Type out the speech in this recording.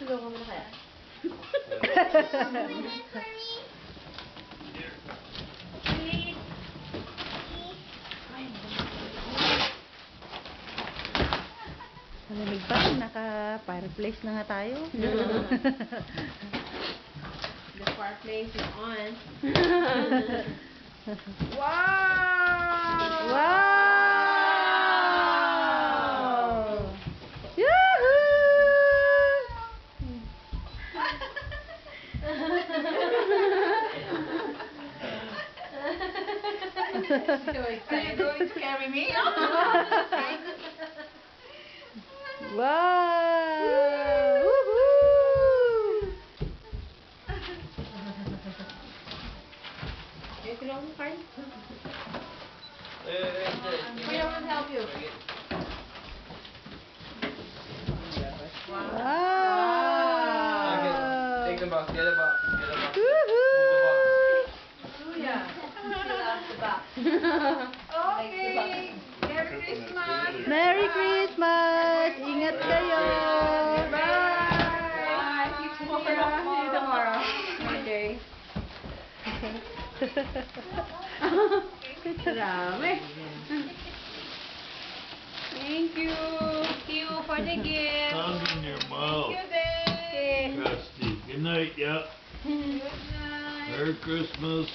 Tulungan mo na kaya. Malamig pa, naka-fireplace na nga tayo. The fireplace is on. Wow! Wow! Yahoo! So excited. You're going to carry me? Wow! Woohoo! Hey, tulungan mo, Carl. Kuya, I want to help you. Wow! Take the box, get a box, get a box. Woohoo! Kuya. Fill out the box. Okay. Merry Christmas. Merry Christmas! Ingat kayo! Bye. See you tomorrow. Okay. Dami. Thank you. Thank you for the gift. Tongue in your mouth. Okay. Crusty. Good night, yeah. Good night. Merry Christmas.